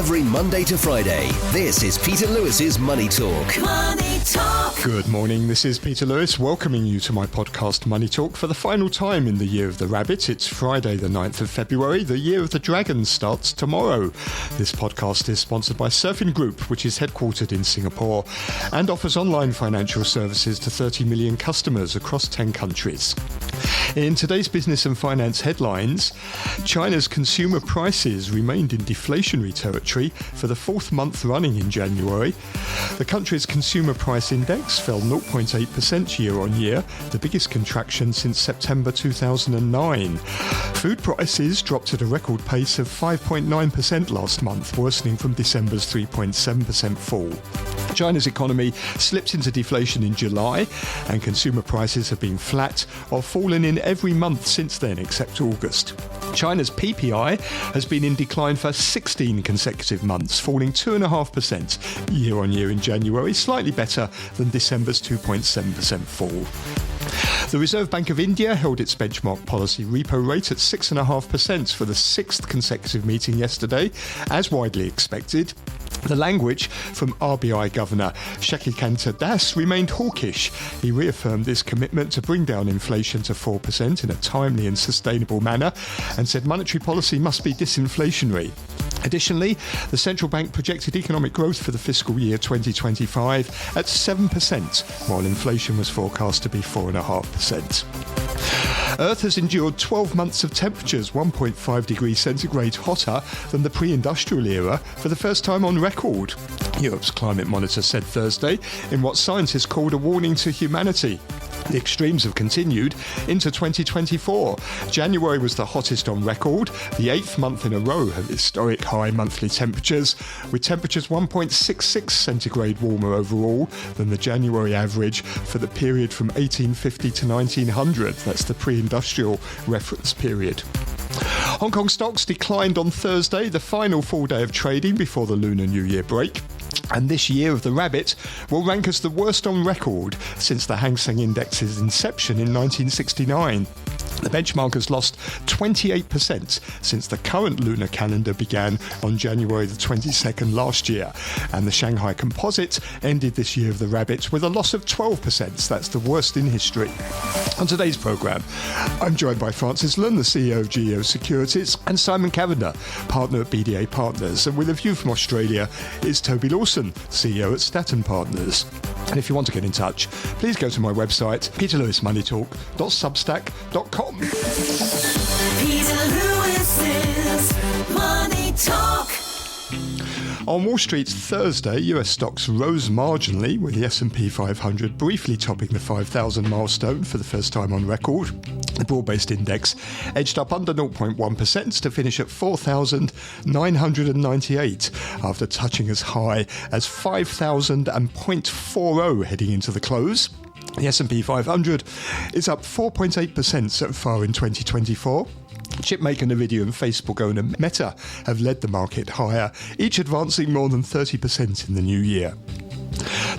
every Monday to Friday. This is Peter Lewis's Money Talk. Money Talk. Good morning, this is Peter Lewis welcoming you to my podcast Money Talk for the final time in the Year of the Rabbit. It's Friday the 9th of February. The Year of the Dragon starts tomorrow. This podcast is sponsored by Surfing Group, which is headquartered in Singapore and offers online financial services to 30 million customers across 10 countries. In today's business and finance headlines, China's consumer prices remained in deflationary territory for the fourth month running in January. The country's consumer price index fell 0.8% year on year, the biggest contraction since September 2009. Food prices dropped at a record pace of 5.9% last month, worsening from December's 3.7% fall. China's economy slipped into deflation in July, and consumer prices have been flat or fallen in every month since then, except August. China's PPI has been in decline for 16 consecutive months, falling 2.5% year on year in January, slightly better than December's 2.7% fall. The Reserve Bank of India held its benchmark policy repo rate at 6.5% for the sixth consecutive meeting yesterday, as widely expected. The language from RBI Governor Shaktikanta Das remained hawkish. He reaffirmed his commitment to bring down inflation to 4% in a timely and sustainable manner and said monetary policy must be disinflationary. Additionally, the central bank projected economic growth for the fiscal year 2025 at 7%, while inflation was forecast to be 4.5%. Earth has endured 12 months of temperatures 1.5 degrees centigrade hotter than the pre-industrial era for the first time on record, Europe's climate monitor said Thursday in what scientists called a warning to humanity. The extremes have continued into 2024. January was the hottest on record, the 8th month in a row of historic high monthly temperatures, with temperatures 1.66 centigrade warmer overall than the January average for the period from 1850 to 1900. That's the pre-industrial reference period. Hong Kong stocks declined on Thursday, the final full day of trading before the Lunar New Year break. And this Year of the Rabbit will rank as the worst on record since the Hang Seng Index's inception in 1969. The benchmark has lost 28% since the current lunar calendar began on January the 22nd last year, and the Shanghai Composite ended this Year of the Rabbit with a loss of 12%. That's the worst in history. On today's programme, I'm joined by Francis Lund, the CEO of GEO Securities, and Simon Kavanagh, partner at BDA Partners. And with a view from Australia is Toby Lawson, CEO at Statton Partners. And if you want to get in touch, please go to my website, peterlewismoneytalk.substack.com. Peter Lewis's Money Talk. On Wall Street Thursday, US stocks rose marginally, with the S&P 500 briefly topping the 5,000 milestone for the first time on record. The broad-based index edged up under 0.1% to finish at 4,998 after touching as high as 5,000.40 heading into the close. The S&P 500 is up 4.8% so far in 2024. Chipmaker Nvidia and Facebook owner Meta have led the market higher, each advancing more than 30% in the new year.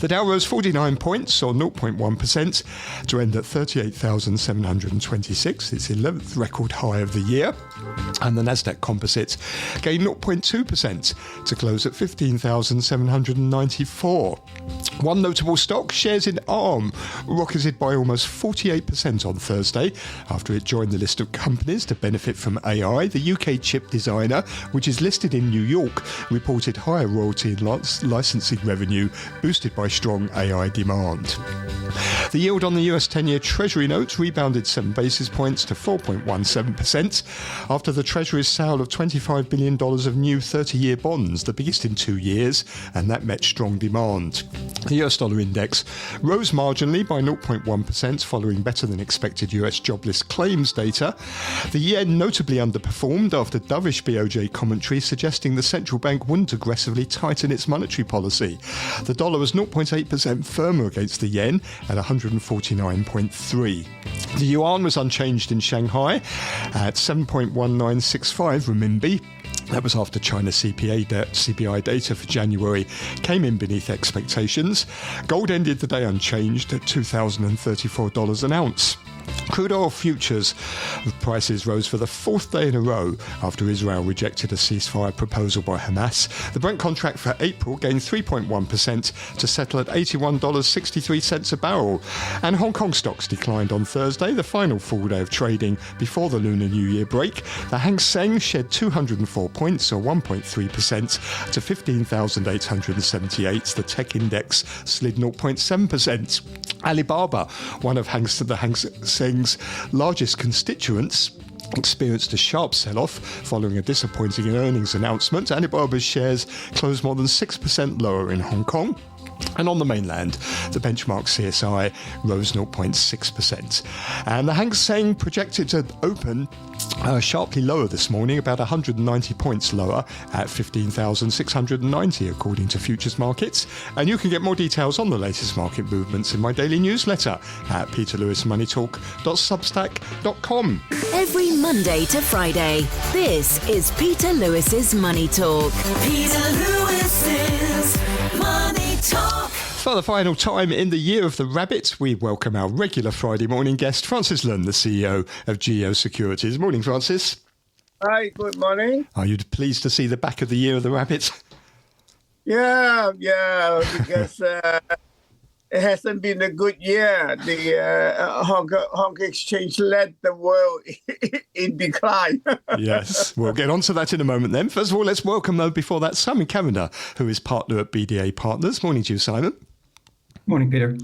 The Dow rose 49 points, or 0.1%, to end at 38,726, its 11th record high of the year. And the Nasdaq Composite gained 0.2% to close at 15,794. One notable stock, shares in ARM, rocketed by almost 48% on Thursday after it joined the list of companies to benefit from AI. The UK chip designer, which is listed in New York, reported higher royalty and licensing revenue boosted by strong AI demand. The yield on the US 10-year Treasury notes rebounded 7 basis points to 4.17% after the Treasury's sale of $25 billion of new 30-year bonds, the biggest in 2 years, and that met strong demand. The US dollar index rose marginally by 0.1% following better than expected US jobless claims data. The yen notably underperformed after dovish BOJ commentary suggesting the central bank wouldn't aggressively tighten its monetary policy. The dollar was 0.8% firmer against the yen at 149.3. The yuan was unchanged in Shanghai at 7.1965 renminbi. That was after China's CPI data for January came in beneath expectations. Gold ended the day unchanged at $2,034 an ounce. Crude oil futures prices rose for the fourth day in a row after Israel rejected a ceasefire proposal by Hamas. The Brent contract for April gained 3.1% to settle at $81.63 a barrel. And Hong Kong stocks declined on Thursday, the final full day of trading before the Lunar New Year break. The Hang Seng shed 204 points, or 1.3%, to 15,878. The tech index slid 0.7%. Alibaba, one of the Hang Seng's largest constituents, experienced a sharp sell-off following a disappointing earnings announcement. Alibaba's shares closed more than 6% lower in Hong Kong. And on the mainland, the benchmark CSI rose 0.6%. And the Hang Seng projected to open sharply lower this morning, about 190 points lower at 15,690 according to futures markets. And you can get more details on the latest market movements in my daily newsletter at peterlewismoneytalk.substack.com. Every Monday to Friday, this is Peter Lewis's Money Talk. Peter Lewis's Money Talk. For the final time in the year of the rabbit, we welcome our regular Friday morning guest, Francis Lunn, the CEO of Securities. Morning, Francis. Hi, good morning. Are you pleased to see the back of the year of the rabbit? Yeah, because it hasn't been a good year. The Hong Kong Exchange led the world in decline. Yes, we'll get on to that in a moment then. First of all, let's welcome, though, before that, Simon Kavanagh, who is partner at BDA Partners. Morning to you, Simon. Morning, Peter.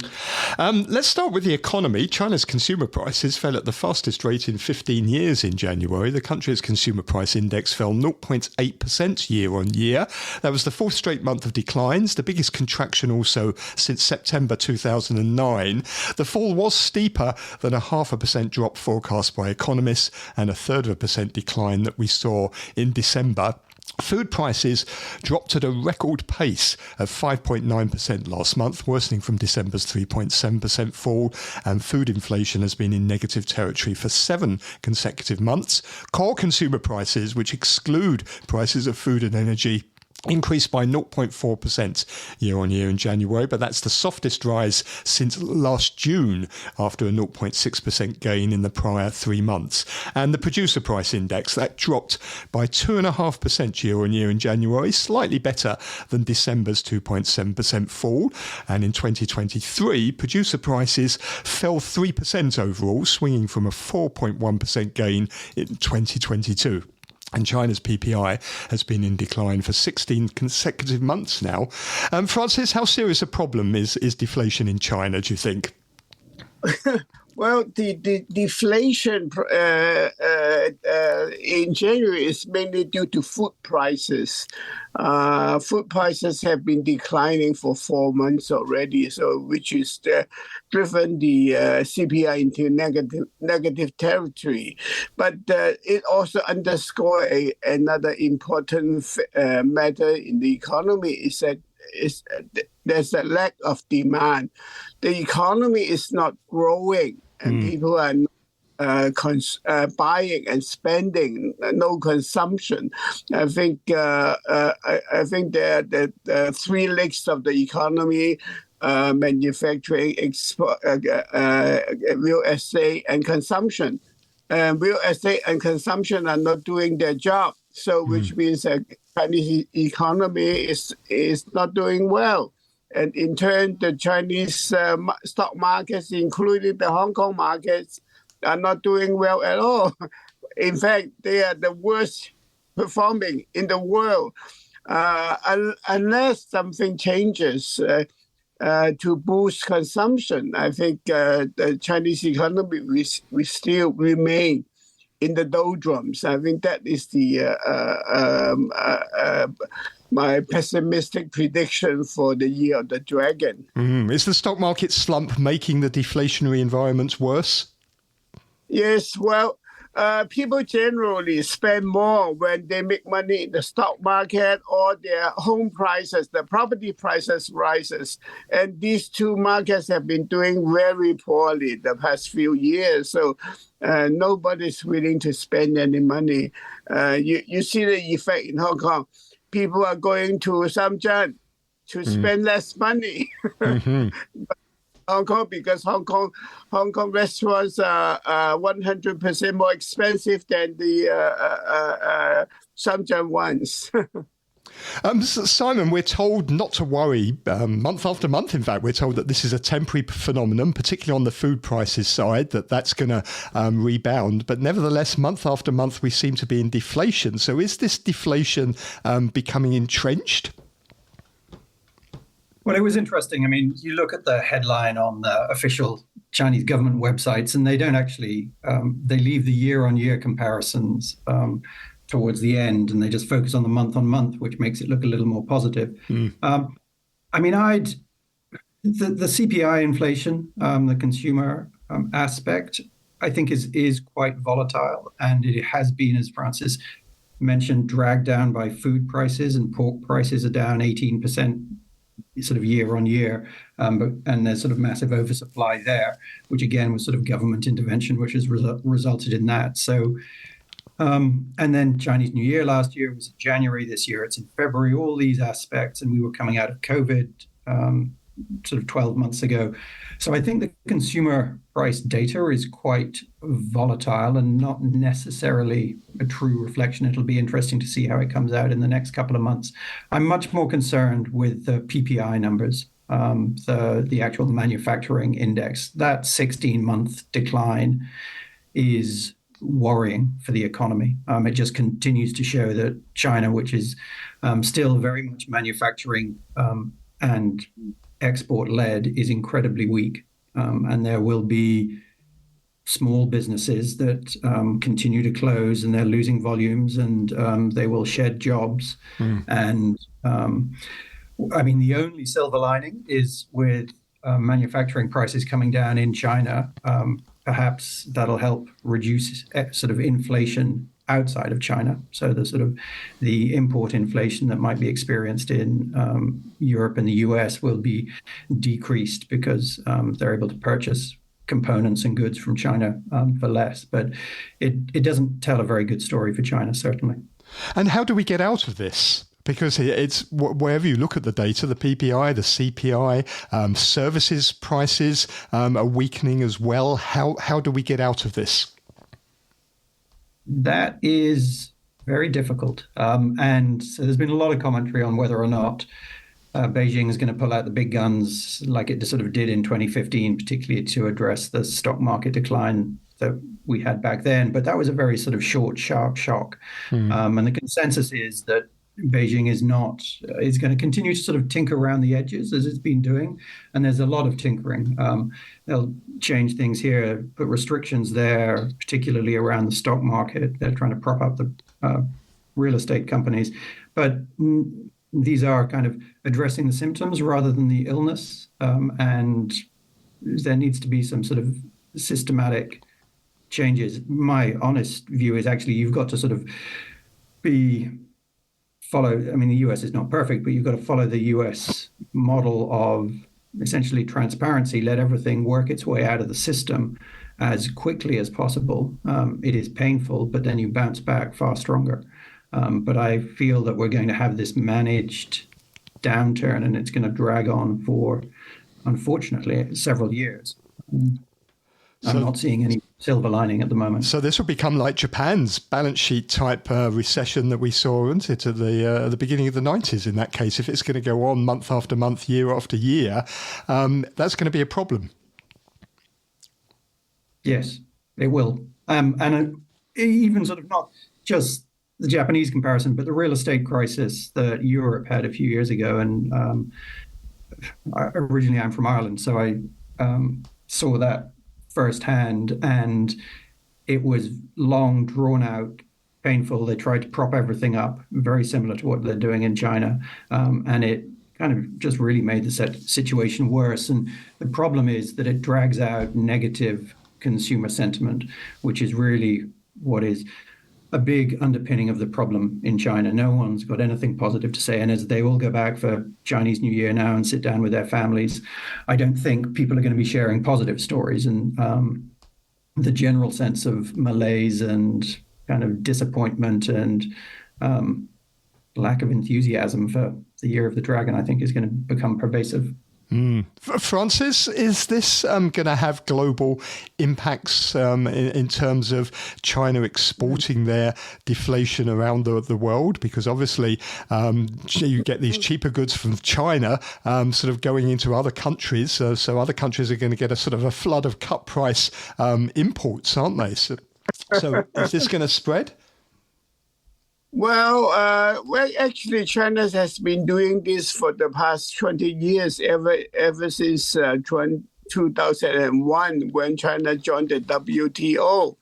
Let's start with the economy. China's consumer prices fell at the fastest rate in 15 years in January. The country's consumer price index fell 0.8% year on year. That was the fourth straight month of declines, the biggest contraction also since September 2009. The fall was steeper than a 0.5% drop forecast by economists and a 1/3% decline that we saw in December. Food prices dropped at a record pace of 5.9% last month, worsening from December's 3.7% fall, and food inflation has been in negative territory for 7 consecutive months. Core consumer prices, which exclude prices of food and energy, increased by 0.4% year on year in January, but that's the softest rise since last June after a 0.6% gain in the prior 3 months. And the producer price index, that dropped by 2.5% year on year in January, slightly better than December's 2.7% fall. And in 2023, producer prices fell 3% overall, swinging from a 4.1% gain in 2022. And China's PPI has been in decline for 16 consecutive months now. Francis, how serious a problem is deflation in China, do you think? Well, the deflation in January is mainly due to food prices. Food prices have been declining for 4 months already, which is driven the CPI into negative territory. But it also underscores another important matter in the economy is that there's a lack of demand. The economy is not growing, and people are buying and spending, no consumption. I think the 3 legs of the economy: manufacturing, export, real estate, and consumption. Real estate and consumption are not doing their job, which means that Chinese economy is not doing well. And in turn, the Chinese stock markets, including the Hong Kong markets, are not doing well at all. In fact, they are the worst performing in the world. Unless something changes to boost consumption, I think the Chinese economy will still remain in the doldrums. I think that is my pessimistic prediction for the year of the dragon. Is the stock market slump making the deflationary environment worse? Yes, well, people generally spend more when they make money in the stock market or their home prices, the property prices rises. And these two markets have been doing very poorly the past few years. So nobody's willing to spend any money. You see the effect in Hong Kong. People are going to Shenzhen to spend less money. Hong Kong because Hong Kong restaurants are 100% more expensive than the Shenzhen ones. Simon, we're told not to worry month after month. In fact, we're told that this is a temporary phenomenon, particularly on the food prices side, that's going to rebound. But nevertheless, month after month, we seem to be in deflation. So is this deflation becoming entrenched? Well, it was interesting. I mean, you look at the headline on the official Chinese government websites, and they don't actually, they leave the year-on-year comparisons towards the end, and they just focus on the month-on-month, which makes it look a little more positive. I mean, the CPI inflation, the consumer aspect, I think is quite volatile, and it has been, as Francis mentioned, dragged down by food prices, and pork prices are down 18% sort of year on year, and there's sort of massive oversupply there, which again was sort of government intervention, which has resulted in that. So, and then Chinese New Year last year was in January. This year it's in February. All these aspects, and we were coming out of COVID sort of 12 months ago. So I think the consumer price data is quite volatile and not necessarily a true reflection. It'll be interesting to see how it comes out in the next couple of months. I'm much more concerned with the PPI numbers, the actual manufacturing index. That 16-month decline is worrying for the economy. It just continues to show that China, which is still very much manufacturing and export-led, is incredibly weak. And there will be small businesses that continue to close, and they're losing volumes, and they will shed jobs. And I mean, the only silver lining is with manufacturing prices coming down in China. Perhaps that'll help reduce sort of inflation outside of China. So the import inflation that might be experienced in Europe and the US will be decreased because they're able to purchase components and goods from China for less. But it doesn't tell a very good story for China, certainly. And how do we get out of this? Because it's wherever you look at the data, the PPI, the CPI, services prices are weakening as well. How do we get out of this? That is very difficult. And so there's been a lot of commentary on whether or not Beijing is going to pull out the big guns like it sort of did in 2015, particularly to address the stock market decline that we had back then. But that was a very sort of short, sharp shock. And the consensus is that Beijing is going to continue to sort of tinker around the edges as it's been doing. And there's a lot of tinkering. They'll change things here, put restrictions there, particularly around the stock market. They're trying to prop up the real estate companies. But these are kind of addressing the symptoms rather than the illness. And there needs to be some sort of systematic changes. My honest view is actually you've got to sort of follow, I mean, the US is not perfect, but you've got to follow the US model of essentially transparency, let everything work its way out of the system as quickly as possible. It is painful, but then you bounce back far stronger. But I feel that we're going to have this managed downturn, and it's going to drag on for, unfortunately, several years. I'm not seeing any silver lining at the moment. So this will become like Japan's balance sheet type recession that we saw, isn't it, at the beginning of the 90s in that case. If it's going to go on month after month, year after year, that's going to be a problem. Yes, it will. And even sort of not just the Japanese comparison, but the real estate crisis that Europe had a few years ago. And originally I'm from Ireland, so I saw that firsthand, and it was long, drawn out, painful. They tried to prop everything up, very similar to what they're doing in China, and it kind of just really made the situation worse. And the problem is that it drags out negative consumer sentiment, which is really what is a big underpinning of the problem in China. No one's got anything positive to say. And as they all go back for Chinese New Year now and sit down with their families, I don't think people are going to be sharing positive stories. And the general sense of malaise and kind of disappointment and lack of enthusiasm for the Year of the Dragon, I think, is going to become pervasive. Francis, is this going to have global impacts in terms of China exporting their deflation around the world? Because obviously you get these cheaper goods from China sort of going into other countries. So other countries are going to get a sort of a flood of cut price imports, aren't they? So is this going to spread? Well, actually, China has been doing this for the past 20 years, ever since 2001, when China joined the WTO.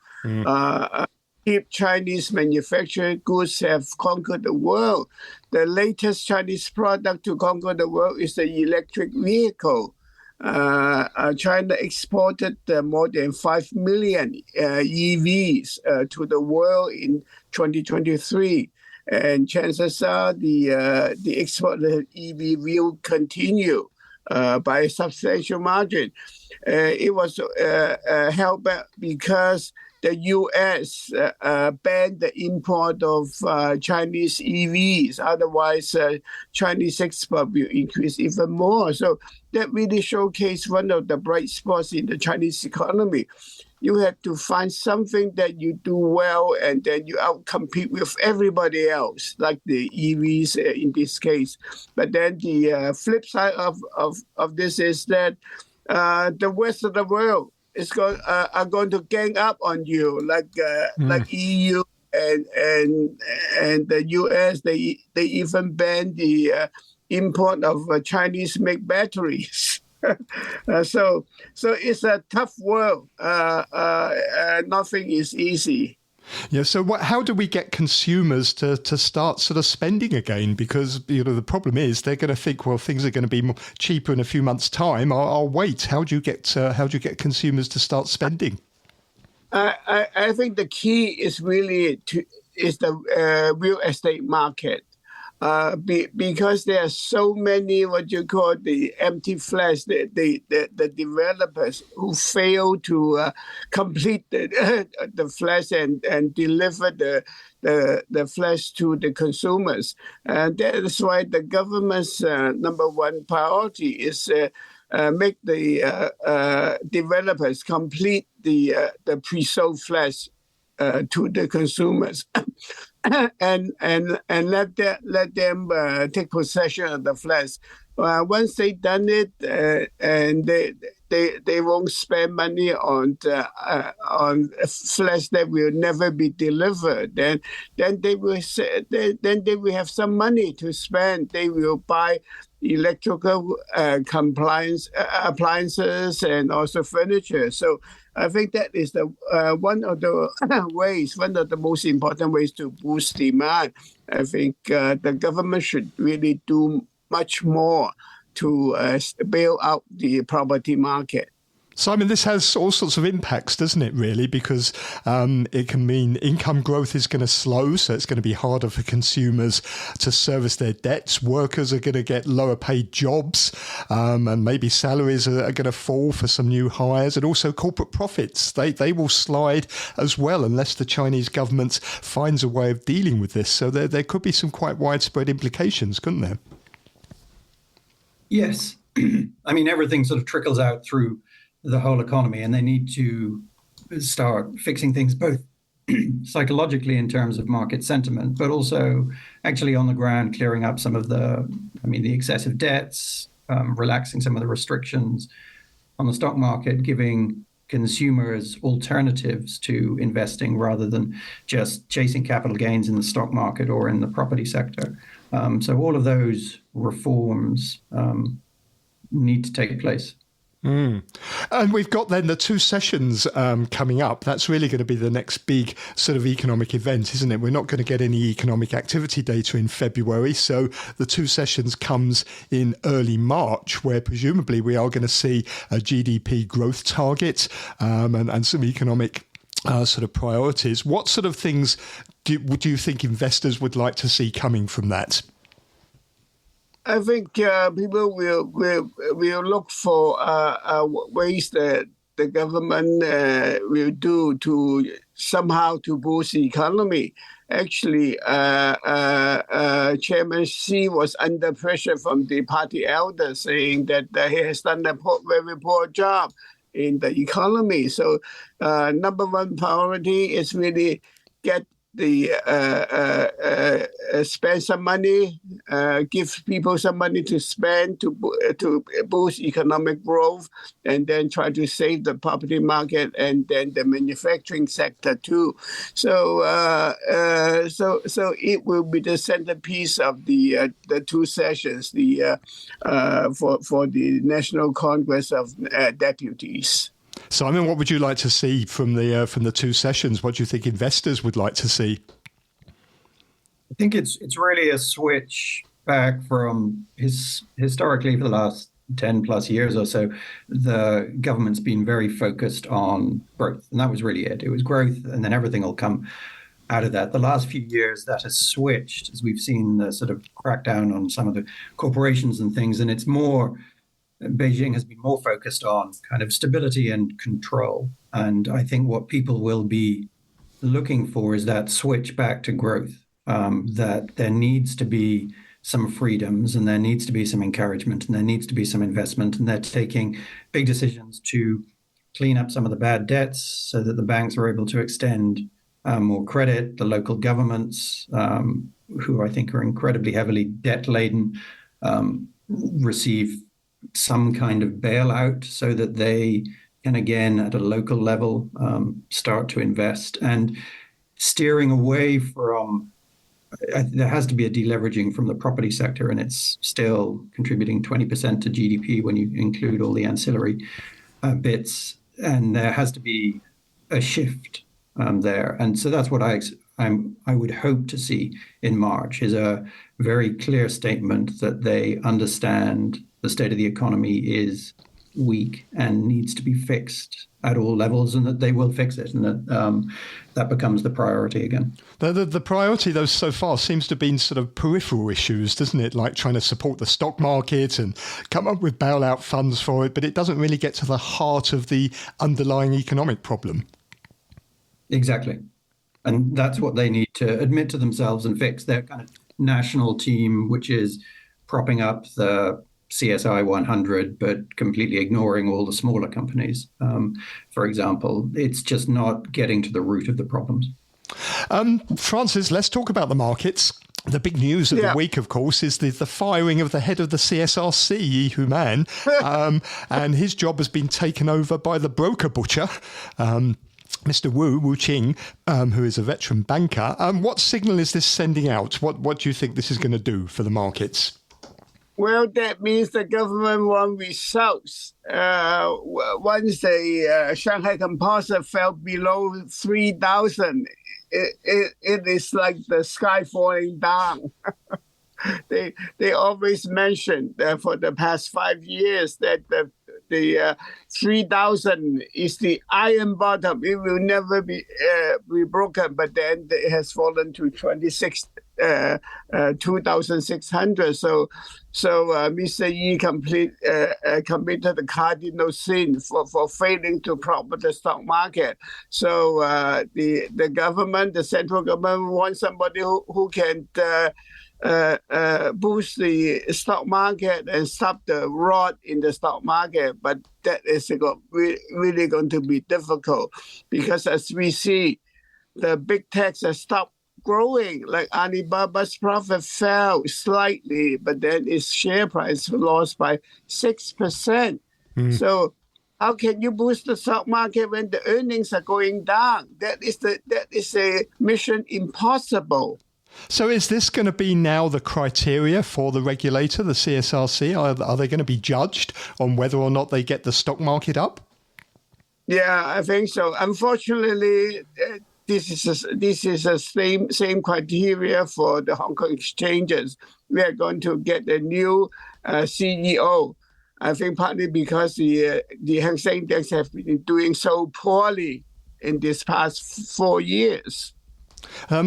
Cheap Chinese manufactured goods have conquered the world. The latest Chinese product to conquer the world is the electric vehicle. China exported more than 5 million EVs to the world in 2023, and chances are the export of EV will continue by a substantial margin. It was held back because the U.S. banned the import of Chinese EVs. Otherwise, Chinese export will increase even more. So that really showcased one of the bright spots in the Chinese economy. You have to find something that you do well, and then you outcompete with everybody else, like the EVs in this case. But then the flip side of this is that the rest of the world are going to gang up on you, like EU and the US. They even banned the import of Chinese-made batteries. So it's a tough world. Nothing is easy. Yeah. So how do we get consumers to start sort of spending again? Because the problem is they're going to think, well, things are going to be cheaper in a few months' time. I'll wait. How do you get consumers to start spending? I think the key is really the real estate market. Because there are so many what you call the empty flats, the developers who fail to complete the flats and deliver the flats to the consumers. And that is why the government's number one priority is make the developers complete the pre-sold flats to the consumers. and let them take possession of the flats. Once they've done it, and they won't spend money on flats that will never be delivered. Then they will have some money to spend. They will buy electrical appliances and also furniture. So I think that is one of the most important ways to boost demand. I think the government should really do much more to bail out the property market. Simon, this has all sorts of impacts, doesn't it, really? Because it can mean income growth is going to slow, so it's going to be harder for consumers to service their debts. Workers are going to get lower paid jobs, and maybe salaries are going to fall for some new hires, and also corporate profits. They will slide as well unless the Chinese government finds a way of dealing with this. So there could be some quite widespread implications, couldn't there? Yes. I mean, everything sort of trickles out through the whole economy, and they need to start fixing things both psychologically in terms of market sentiment, but also actually on the ground, clearing up some of the excessive debts, relaxing some of the restrictions on the stock market, giving consumers alternatives to investing rather than just chasing capital gains in the stock market or in the property sector. So all of those reforms need to take place. And we've got then the two sessions coming up. That's really going to be the next big sort of economic event, isn't it? We're not going to get any economic activity data in February. So the two sessions comes in early March, where presumably we are going to see a GDP growth target and some economic sort of priorities. What sort of things do you think investors would like to see coming from that? I think people will look for ways that the government will do to somehow to boost the economy. Actually, Chairman Xi was under pressure from the party elders saying that he has done a very poor job in the economy. So number one priority is really get the spend some money, give people some money to spend to boost economic growth, and then try to save the property market and then the manufacturing sector too. So so it will be the centerpiece of the two sessions, for the National Congress of Deputies. Simon, what would you like to see from the two sessions? What do you think investors would like to see? I think it's really a switch back from historically for the last 10 plus years or so, the government's been very focused on growth. And that was really it. It was growth, and then everything will come out of that. The last few years, that has switched as we've seen the sort of crackdown on some of the corporations and things. And it's more, Beijing has been more focused on kind of stability and control. And I think what people will be looking for is that switch back to growth, that there needs to be some freedoms and there needs to be some encouragement and there needs to be some investment. And they're taking big decisions to clean up some of the bad debts so that the banks are able to extend more credit. The local governments, who I think are incredibly heavily debt laden, receive some kind of bailout so that they can, again, at a local level, start to invest. And steering away from, there has to be a deleveraging from the property sector, and it's still contributing 20% to GDP when you include all the ancillary bits. And there has to be a shift there. And so that's what I would hope to see in March, is a very clear statement that they understand the state of the economy is weak and needs to be fixed at all levels, and that they will fix it, and that that becomes the priority again. The priority, though, so far seems to have been sort of peripheral issues, doesn't it? Like trying to support the stock market and come up with bailout funds for it, but it doesn't really get to the heart of the underlying economic problem. Exactly. And that's what they need to admit to themselves and fix. Their kind of national team, which is propping up the CSI 100, but completely ignoring all the smaller companies, for example. It's just not getting to the root of the problems. Francis, let's talk about the markets. The big news of the week, of course, is the firing of the head of the CSRC, Yi Hu-man, and his job has been taken over by the broker butcher, Mr. Wu Qing, who is a veteran banker. What signal is this sending out? What do you think this is going to do for the markets? Well, that means the government want results. Once the Shanghai Composite fell below 3,000, it is like the sky falling down. They always mention for the past 5 years that the 3,000 is the iron bottom. It will never be broken, but then it has fallen to 2,600. So Mr. Yi committed the cardinal sin for failing to prop the stock market. So the government, the central government, wants somebody who can boost the stock market and stop the rot in the stock market. But that is really going to be difficult, because as we see, the big techs have stopped growing. Like Alibaba's profit fell slightly, but then its share price lost by 6%. So how can you boost the stock market when the earnings are going down? That is a mission impossible. So is this going to be now the criteria for the regulator, the CSRC? Are they going to be judged on whether or not they get the stock market up? Yeah, I think so. Unfortunately, this is the same criteria for the Hong Kong exchanges. We are going to get a new CEO. I think partly because the Hang Seng Index have been doing so poorly in this past 4 years.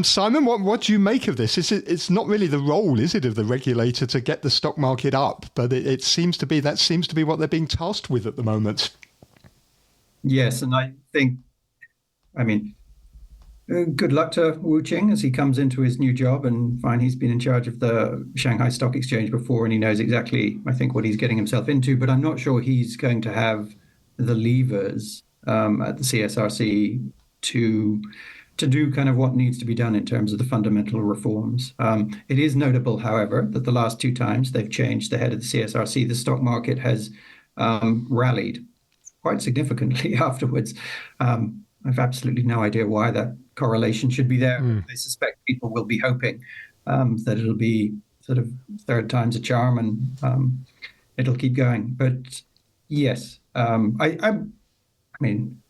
Simon, what do you make of this? It's not really the role, is it, of the regulator to get the stock market up? But it seems to be what they're being tasked with at the moment. Yes, and I think, Good luck to Wu Qing as he comes into his new job, and find he's been in charge of the Shanghai Stock Exchange before, and he knows exactly, I think, what he's getting himself into. But I'm not sure he's going to have the levers at the CSRC to do kind of what needs to be done in terms of the fundamental reforms. It is notable, however, that the last two times they've changed the head of the CSRC, the stock market has rallied quite significantly afterwards. I've absolutely no idea why that correlation should be there. I suspect people will be hoping that it'll be sort of third time's a charm, and it'll keep going. But yes, I mean,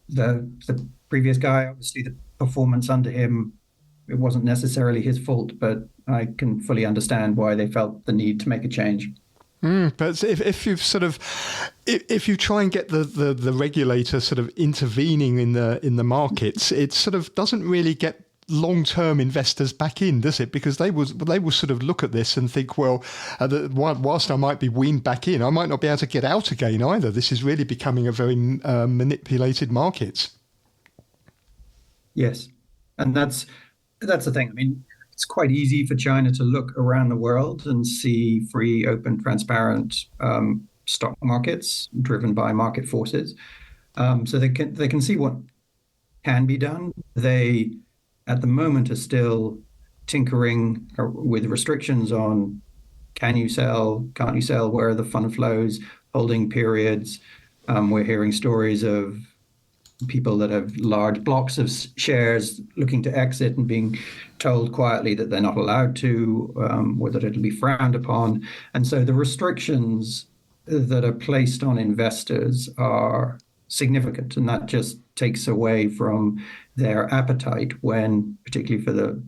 the previous guy, obviously the performance under him, it wasn't necessarily his fault, but I can fully understand why they felt the need to make a change. But if you've if you try and get the regulator sort of intervening in the markets, it sort of doesn't really get long-term investors back in, does it? Because they will sort of look at this and think, well, whilst I might be weaned back in, I might not be able to get out again either. This is really becoming a very manipulated market. Yes, and that's the thing. I mean, it's quite easy for China to look around the world and see free, open, transparent stock markets driven by market forces. So they can see what can be done. They, at the moment, are still tinkering with restrictions on can you sell, can't you sell, where are the fund flows, holding periods. We're hearing stories of people that have large blocks of shares looking to exit and being told quietly that they're not allowed to, or that it'll be frowned upon. And so the restrictions that are placed on investors are significant, and that just takes away from their appetite when, particularly for the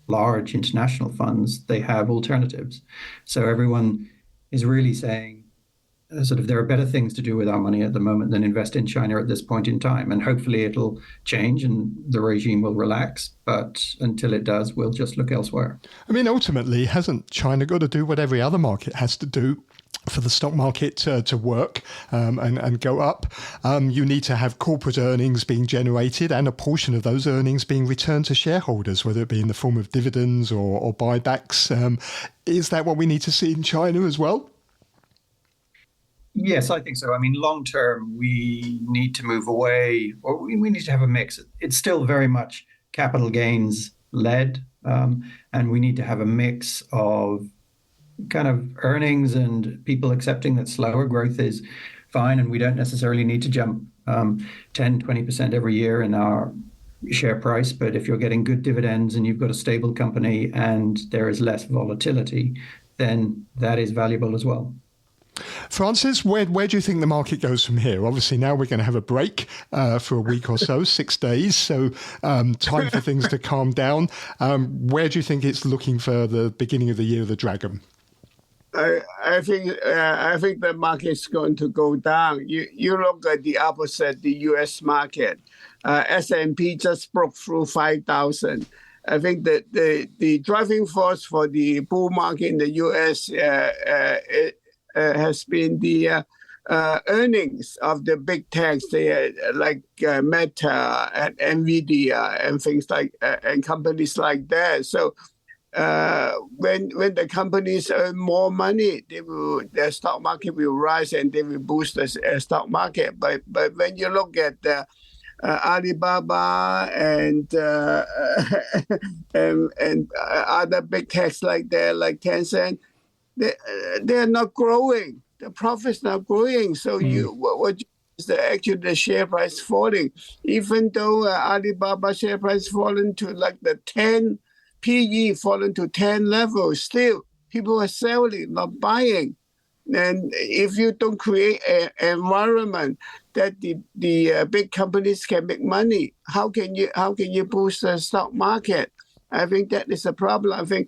large international funds, they have alternatives. So everyone is really saying, sort of, there are better things to do with our money at the moment than invest in China at this point in time. And hopefully it'll change and the regime will relax. But until it does, we'll just look elsewhere. I mean, ultimately, hasn't China got to do what every other market has to do for the stock market to work and go up? You need to have corporate earnings being generated and a portion of those earnings being returned to shareholders, whether it be in the form of dividends or buybacks. Is that what we need to see in China as well? Yes, I think so. I mean, long term, we need to move away, or we need to have a mix. It's still very much capital gains led, and we need to have a mix of kind of earnings and people accepting that slower growth is fine, and we don't necessarily need to jump 10-20% every year in our share price. But if you're getting good dividends and you've got a stable company and there is less volatility, then that is valuable as well. Francis, where do you think the market goes from here? Obviously, now we're going to have a break for a week or so, 6 days. So time for things to calm down. Where do you think it's looking for the beginning of the year of the Dragon? I think the market's going to go down. You look at the opposite, the U.S. market. S&P just broke through 5,000. I think that the driving force for the bull market in the U.S. Has been the earnings of the big techs, like Meta and Nvidia and things like and companies like that. So when the companies earn more money, their stock market will rise and they will boost the stock market. But when you look at Alibaba and other big techs like that, like Tencent, they're not growing. The profit's not growing. So what is actually the share price falling? Even though Alibaba share price fallen to like the 10 PE, fallen to 10 levels, still people are selling, not buying. And if you don't create an environment that the big companies can make money, how can you boost the stock market? I think that is a problem. I think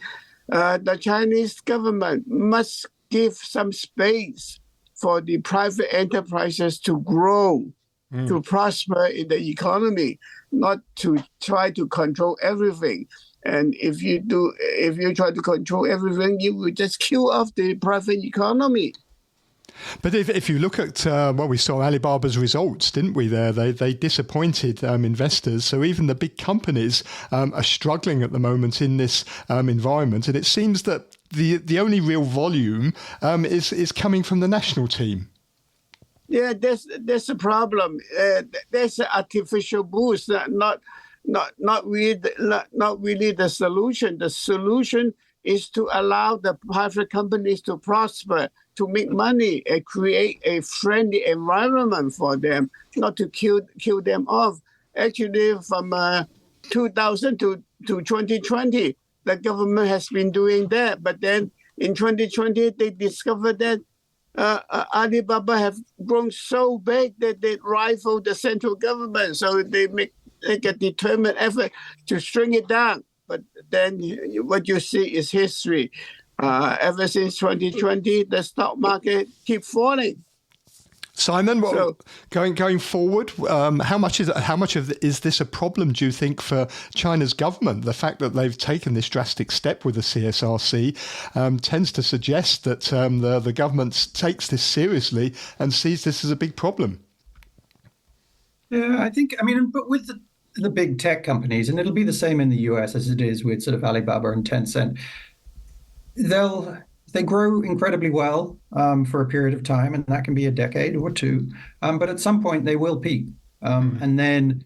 the Chinese government must give some space for the private enterprises to grow, to prosper in the economy, not to try to control everything. And if you try to control everything, you will just kill off the private economy. But if you look at, we saw Alibaba's results, didn't we, there? They disappointed investors. So even the big companies are struggling at the moment in this environment. And it seems that the only real volume is coming from the national team. Yeah, there's a problem. There's an artificial boost, not really the solution. The solution is to allow the private companies to prosper, to make money, and create a friendly environment for them, not to kill them off. Actually, from 2000 to 2020, the government has been doing that. But then in 2020, they discovered that Alibaba have grown so big that they rival the central government. So they make a determined effort to shrink it down. But then what you see is history. Ever since 2020, the stock market keeps falling. Simon, going forward, how much is this a problem, do you think, for China's government? The fact that they've taken this drastic step with the CSRC tends to suggest that the government takes this seriously and sees this as a big problem. Yeah, but with the big tech companies, and it'll be the same in the US as it is with sort of Alibaba and Tencent, they grow incredibly well for a period of time, and that can be a decade or two. But at some point, they will peak. And then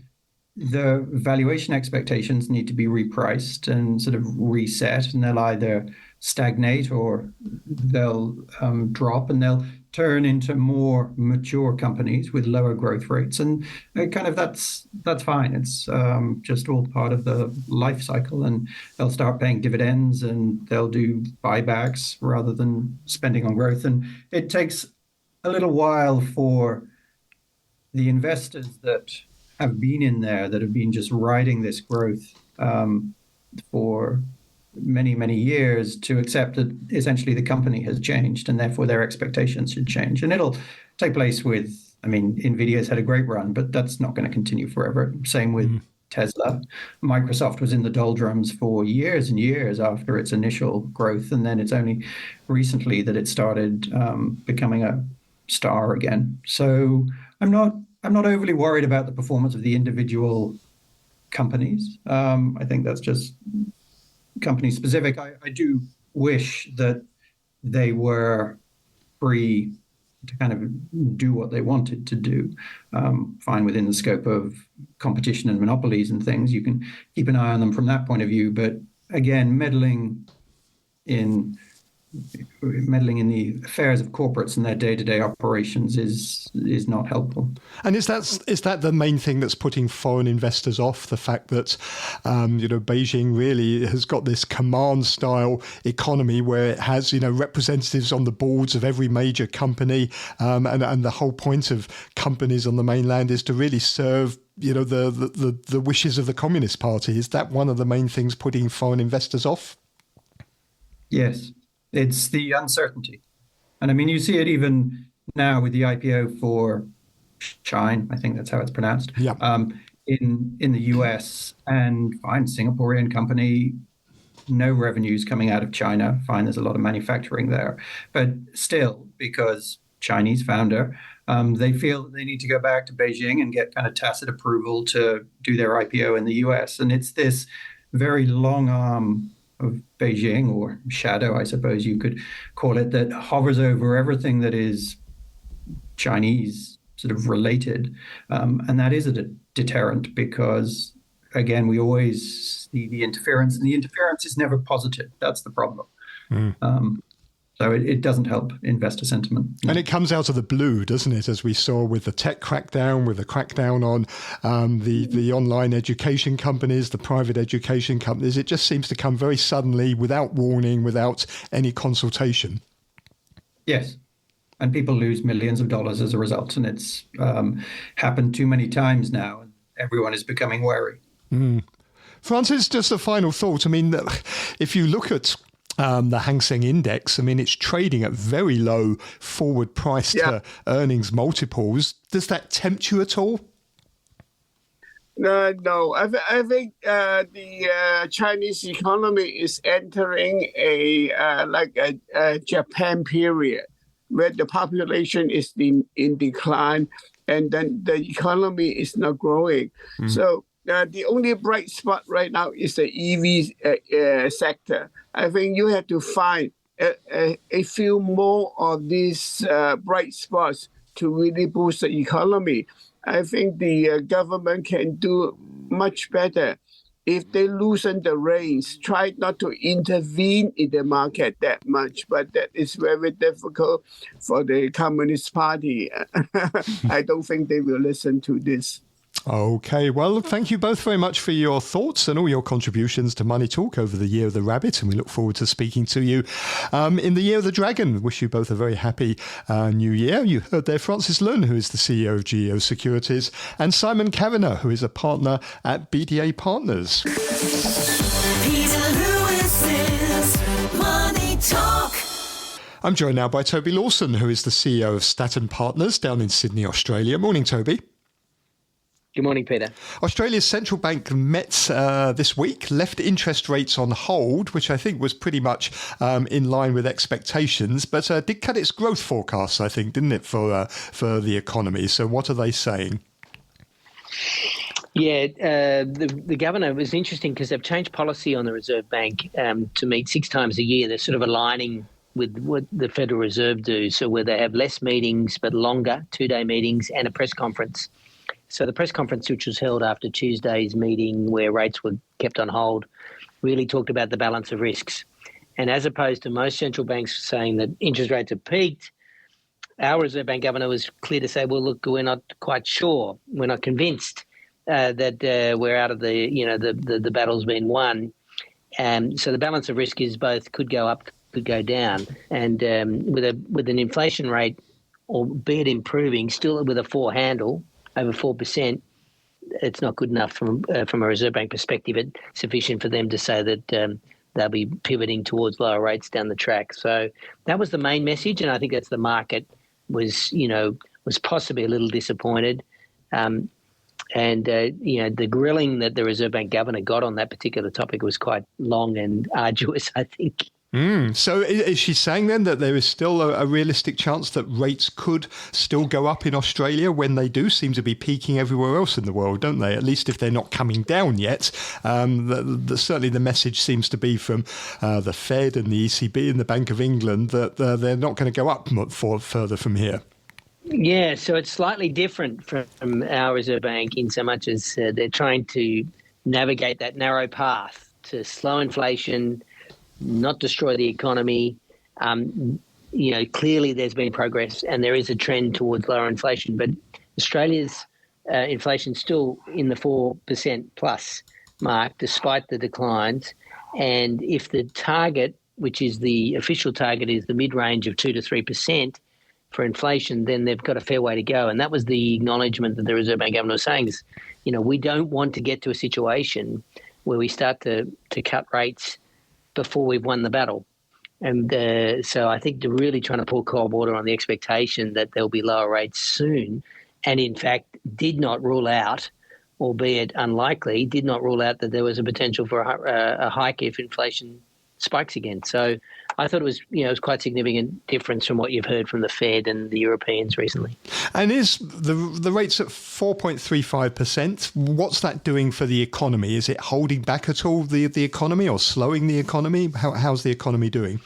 the valuation expectations need to be repriced and sort of reset, and they'll either stagnate or they'll drop, and they'll turn into more mature companies with lower growth rates. And that's fine. It's just all part of the life cycle, and they'll start paying dividends and they'll do buybacks rather than spending on growth. And it takes a little while for the investors that have been in there, that have been just riding this growth for many, many years, to accept that essentially the company has changed and therefore their expectations should change. And it'll take place with, NVIDIA's had a great run, but that's not going to continue forever. Same with Tesla. Microsoft was in the doldrums for years and years after its initial growth. And then it's only recently that it started becoming a star again. So I'm not overly worried about the performance of the individual companies. I think that's just company specific. I do wish that they were free to kind of do what they wanted to do, fine within the scope of competition and monopolies and things. You can keep an eye on them from that point of view. But again, meddling in the affairs of corporates and their day-to-day operations is not helpful. And is that the main thing that's putting foreign investors off? The fact that Beijing really has got this command-style economy where it has representatives on the boards of every major company, and the whole point of companies on the mainland is to really serve the wishes of the Communist Party. Is that one of the main things putting foreign investors off? Yes. It's the uncertainty. And you see it even now with the IPO for Shine, I think that's how it's pronounced, in the US. And fine, Singaporean company, no revenues coming out of China. Fine, there's a lot of manufacturing there. But still, because Chinese founder, they feel that they need to go back to Beijing and get kind of tacit approval to do their IPO in the US. And it's this very long arm of Beijing, or shadow, I suppose you could call it, that hovers over everything that is Chinese sort of related. And that is a deterrent because, again, we always see the interference, and the interference is never positive. That's the problem. So it doesn't help investor sentiment. And it comes out of the blue, doesn't it? As we saw with the tech crackdown, with the crackdown on the online education companies, the private education companies. It just seems to come very suddenly, without warning, without any consultation. Yes. And people lose millions of dollars as a result. And it's happened too many times now. And everyone is becoming wary. Francis, just a final thought. If you look at the Hang Seng Index, it's trading at very low forward price to earnings multiples. Does that tempt you at all? No. I think the Chinese economy is entering a Japan period. where the population is in decline, and then the economy is not growing. So the only bright spot right now is the EV sector. I think you have to find a few more of these bright spots to really boost the economy. I think the government can do much better if they loosen the reins, try not to intervene in the market that much, but that is very difficult for the Communist Party. I don't think they will listen to this. Okay, well, thank you both very much for your thoughts and all your contributions to Money Talk over the Year of the Rabbit, and we look forward to speaking to you in the Year of the Dragon. Wish you both a very happy new year. You heard there Francis Lunn, who is the CEO of GEO Securities, and Simon Kavanagh, who is a partner at BDA Partners. Peter Lewis's Money Talk. I'm joined now by Toby Lawson, who is the CEO of Statton Partners down in Sydney, Australia. Morning, Toby. Good morning, Peter. Australia's central bank met this week, left interest rates on hold, which I think was pretty much in line with expectations, but did cut its growth forecasts, I think, didn't it, for the economy? So what are they saying? Yeah, the governor was interesting because they've changed policy on the Reserve Bank to meet 6 times a year. They're sort of aligning with what the Federal Reserve do, so where they have less meetings but longer, 2-day meetings and a press conference. So the press conference, which was held after Tuesday's meeting where rates were kept on hold, really talked about the balance of risks. And as opposed to most central banks saying that interest rates have peaked, our Reserve Bank governor was clear to say, well, look, we're not quite sure. We're not convinced that we're out of the battle's been won. So the balance of risk is both could go up, could go down. And with an inflation rate, albeit improving, still with a 4 handle, over 4%, it's not good enough from a Reserve Bank perspective. It's sufficient for them to say that they'll be pivoting towards lower rates down the track. So that was the main message, and I think that's the market was possibly a little disappointed. The grilling that the Reserve Bank governor got on that particular topic was quite long and arduous, I think. So is she saying then that there is still a realistic chance that rates could still go up in Australia when they do seem to be peaking everywhere else in the world, don't they? At least if they're not coming down yet. Certainly the message seems to be from the Fed and the ECB and the Bank of England that they're not going to go up further from here. Yeah, so it's slightly different from our Reserve Bank in so much as they're trying to navigate that narrow path to slow inflation, not destroy the economy. Clearly there's been progress and there is a trend towards lower inflation, but Australia's inflation still in the 4% plus mark despite the declines. And if the target, which is the official target, is the mid-range of 2 to 3% for inflation, then they've got a fair way to go. And that was the acknowledgement that the Reserve Bank governor was saying is, we don't want to get to a situation where we start to cut rates before we've won the battle. And so I think they're really trying to pour cold water on the expectation that there'll be lower rates soon, and in fact did not rule out, albeit unlikely, did not rule out that there was a potential for a hike if inflation spikes again. So I thought it was quite significant difference from what you've heard from the Fed and the Europeans recently. And is the rates at 4.35%? What's that doing for the economy? Is it holding back at all the economy or slowing the economy? How's the economy doing?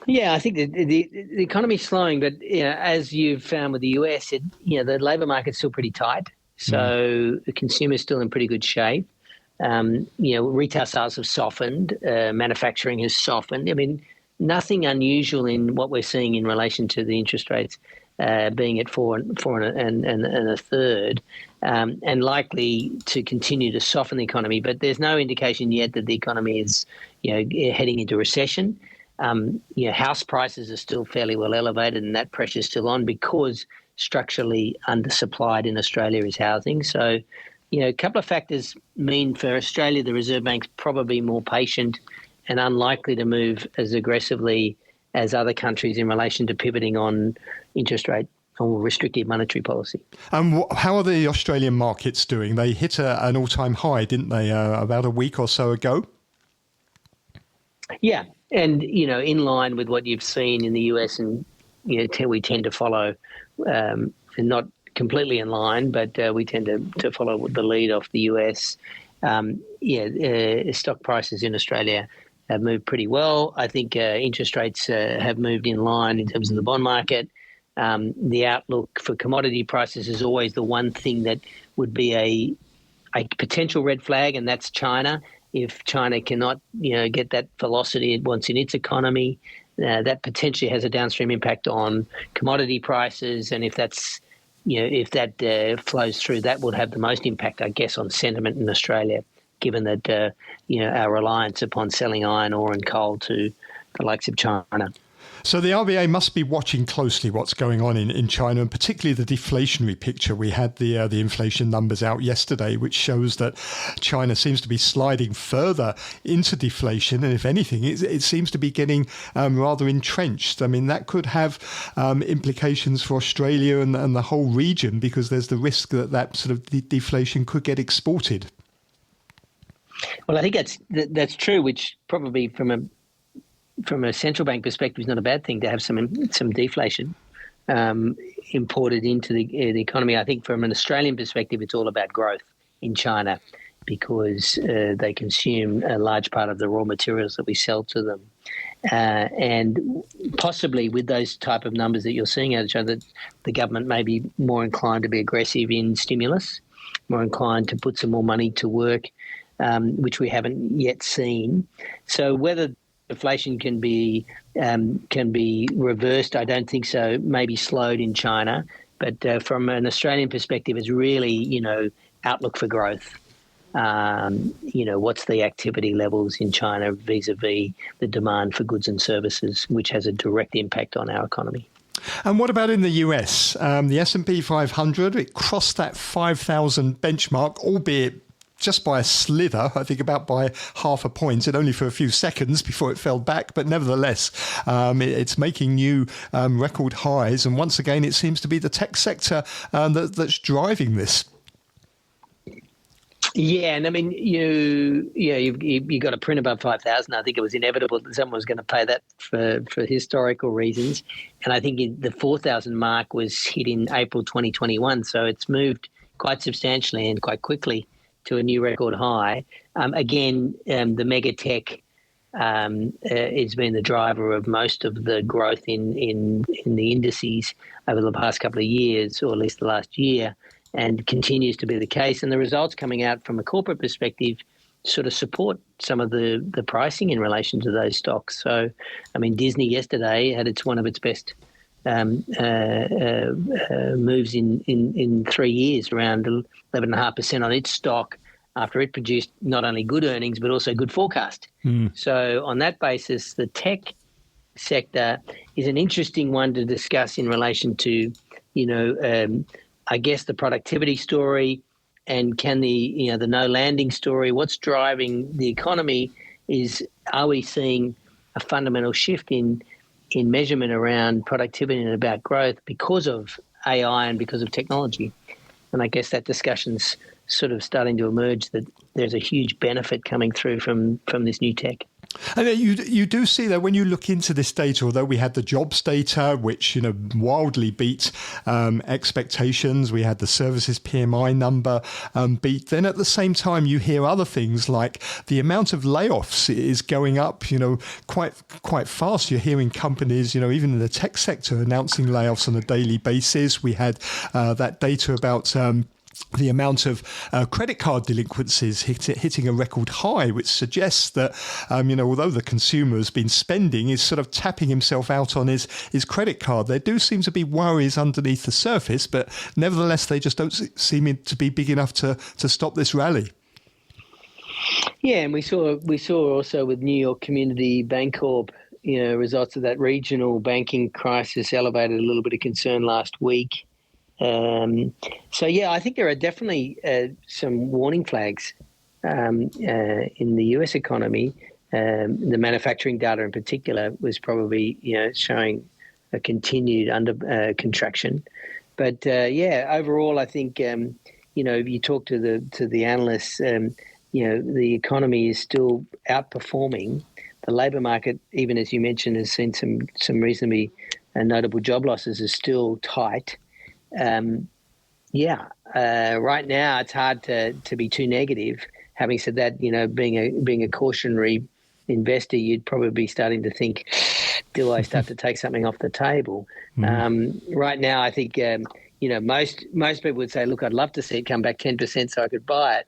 Yeah, I think the economy's slowing, but as you've found with the US, the labour market's still pretty tight. So the consumer's still in pretty good shape. Retail sales have softened, manufacturing has softened. I mean, nothing unusual in what we're seeing in relation to the interest rates being at 4 and a third, and likely to continue to soften the economy. But there's no indication yet that the economy is, heading into recession. House prices are still fairly well elevated, and that pressure is still on because structurally undersupplied in Australia is housing. So, a couple of factors mean for Australia, the Reserve Bank's probably more patient and unlikely to move as aggressively as other countries in relation to pivoting on interest rate or restrictive monetary policy. How are the Australian markets doing? They hit an all-time high, didn't they, about a week or so ago? Yeah, and, in line with what you've seen in the US and we tend to follow, not completely in line, but we tend to follow the lead of the US. Stock prices in Australia have moved pretty well. I think interest rates have moved in line in terms of the bond market. The outlook for commodity prices is always the one thing that would be a potential red flag, and that's China. If China cannot, get that velocity it wants in its economy, that potentially has a downstream impact on commodity prices. And if that's, if that flows through, that would have the most impact, I guess, on sentiment in Australia, given that, our reliance upon selling iron ore and coal to the likes of China. So the RBA must be watching closely what's going on in China, and particularly the deflationary picture. We had the inflation numbers out yesterday, which shows that China seems to be sliding further into deflation, and if anything, it seems to be getting rather entrenched. I mean, that could have implications for Australia and the whole region, because there's the risk that sort of deflation could get exported. Well, I think that's true, which probably from a central bank perspective is not a bad thing to have some deflation imported into the economy. I think from an Australian perspective, it's all about growth in China, because they consume a large part of the raw materials that we sell to them. And possibly with those type of numbers that you're seeing out of China, the government may be more inclined to be aggressive in stimulus, more inclined to put some more money to work, which we haven't yet seen. So whether inflation can be reversed, I don't think so. Maybe slowed in China, but from an Australian perspective, it's really outlook for growth. What's the activity levels in China vis-a-vis the demand for goods and services, which has a direct impact on our economy. And what about in the US? The S&P 500, it crossed that 5,000 benchmark, albeit just by a slither, I think about by half a point, and only for a few seconds before it fell back. But nevertheless, it's making new record highs. And once again, it seems to be the tech sector that's driving this. Yeah, and I mean, you got a print above 5,000. I think it was inevitable that someone was going to pay that for historical reasons. And I think the 4,000 mark was hit in April 2021. So it's moved quite substantially and quite quickly to a new record high. The mega tech has been the driver of most of the growth in the indices over the past couple of years, or at least the last year, and continues to be the case. And the results coming out from a corporate perspective sort of support some of the pricing in relation to those stocks. So, I mean, Disney yesterday had one of its best moves in 3 years, around 11.5% on its stock, after it produced not only good earnings but also good forecast. So on that basis, the tech sector is an interesting one to discuss in relation to, I guess, the productivity story, and can the no landing story. What's driving the economy is, are we seeing a fundamental shift in measurement around productivity and about growth because of AI and because of technology? And I guess that discussion's sort of starting to emerge, that there's a huge benefit coming through from this new tech. And you do see that when you look into this data, although we had the jobs data, which wildly beat expectations, we had the services PMI number beat. Then at the same time, you hear other things like the amount of layoffs is going up, quite fast. You're hearing companies, even in the tech sector, announcing layoffs on a daily basis. We had that data about the amount of credit card delinquencies hitting a record high, which suggests that, although the consumer has been spending, is sort of tapping himself out on his credit card. There do seem to be worries underneath the surface, but nevertheless, they just don't seem to be big enough to stop this rally. Yeah, and we saw also with New York Community Bancorp, results of that regional banking crisis elevated a little bit of concern last week. I think there are definitely some warning flags in the US economy. The manufacturing data in particular was probably showing a continued contraction. But overall, I think if you talk to the analysts, the economy is still outperforming. The labour market, even as you mentioned, has seen some reasonably and notable job losses are still tight. Right now it's hard to be too negative. Having said that, being a cautionary investor, you'd probably be starting to think, do I start to take something off the table? Right now, I think most people would say, look, I'd love to see it come back 10% so I could buy it.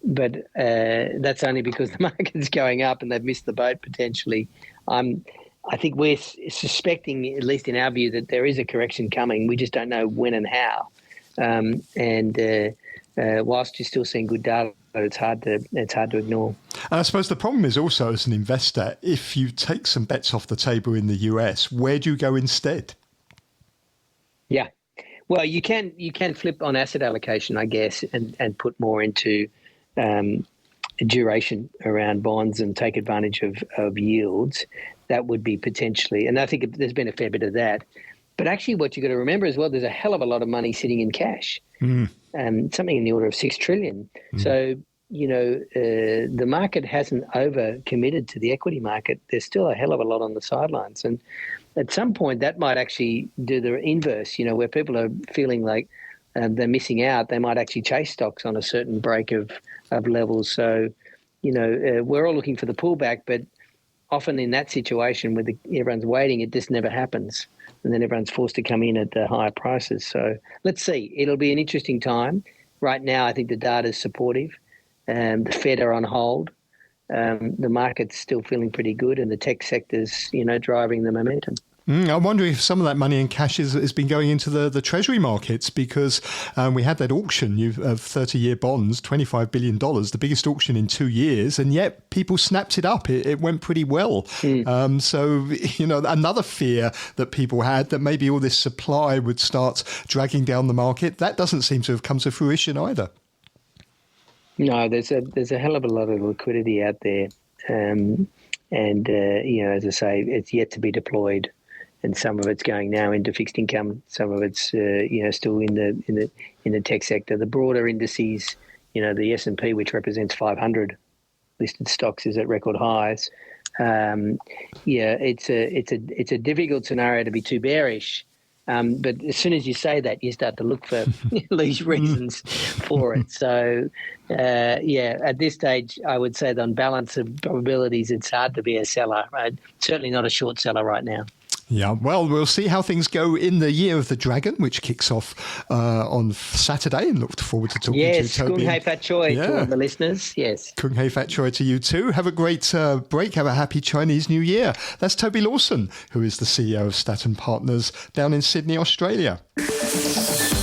But that's only because the market's going up and they've missed the boat potentially. I think we're suspecting, at least in our view, that there is a correction coming. We just don't know when and how. Whilst you're still seeing good data, it's hard to ignore. And I suppose the problem is also, as an investor, if you take some bets off the table in the US, where do you go instead? Yeah. Well, you can flip on asset allocation, I guess, and put more into duration around bonds and take advantage of yields. That would be potentially, and I think there's been a fair bit of that. But actually what you've got to remember as well, there's a hell of a lot of money sitting in cash, something in the order of $6 trillion. So, the market hasn't over-committed to the equity market. There's still a hell of a lot on the sidelines. And at some point that might actually do the inverse, where people are feeling like they're missing out. They might actually chase stocks on a certain break of levels. So, we're all looking for the pullback, but often in that situation where everyone's waiting, it just never happens. And then everyone's forced to come in at the higher prices. So let's see. It'll be an interesting time. Right now, I think the data is supportive. The Fed are on hold. The market's still feeling pretty good, and the tech sector's, driving the momentum. I wonder if some of that money in cash has been going into the treasury markets, because we had that auction of 30-year bonds, $25 billion, the biggest auction in 2 years, and yet people snapped it up. It went pretty well. So, another fear that people had, that maybe all this supply would start dragging down the market, that doesn't seem to have come to fruition either. No, there's a hell of a lot of liquidity out there. As I say, it's yet to be deployed. And some of it's going now into fixed income. Some of it's still in the tech sector. The broader indices, the S&P, which represents 500 listed stocks, is at record highs. It's a difficult scenario to be too bearish. But as soon as you say that, you start to look for these reasons for it. So, at this stage, I would say that on balance of probabilities, it's hard to be a seller. Certainly not a short seller right now. Yeah, well, we'll see how things go in the Year of the Dragon, which kicks off on Saturday, and look forward to talking to you, Toby. Kung Hei Fat Choi to all the listeners. Yes. Kung Hei Fat Choi to you too. Have a great break. Have a happy Chinese New Year. That's Toby Lawson, who is the CEO of Statton Partners down in Sydney, Australia.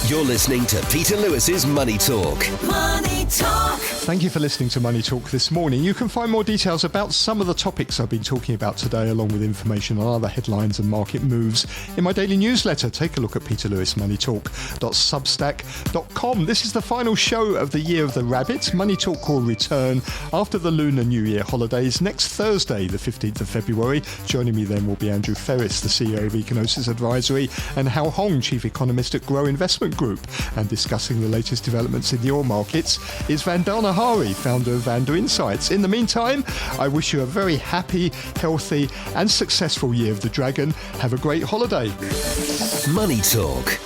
You're listening to Peter Lewis's Money Talk. Money Talk. Thank you for listening to Money Talk this morning. You can find more details about some of the topics I've been talking about today, along with information on other headlines and market moves, in my daily newsletter. Take a look at peterlewismoneytalk.substack.com. This is the final show of the Year of the Rabbit. Money Talk will return after the Lunar New Year holidays next Thursday, the 15th of February. Joining me then will be Andrew Ferris, the CEO of Econosis Advisory, and Hao Hong, Chief Economist at Grow Investment Group. And discussing the latest developments in the oil markets is Vandana Hari, founder of Vanda Insights. In the meantime, I wish you a very happy, healthy and successful Year of the Dragon. Have a great holiday. Money Talk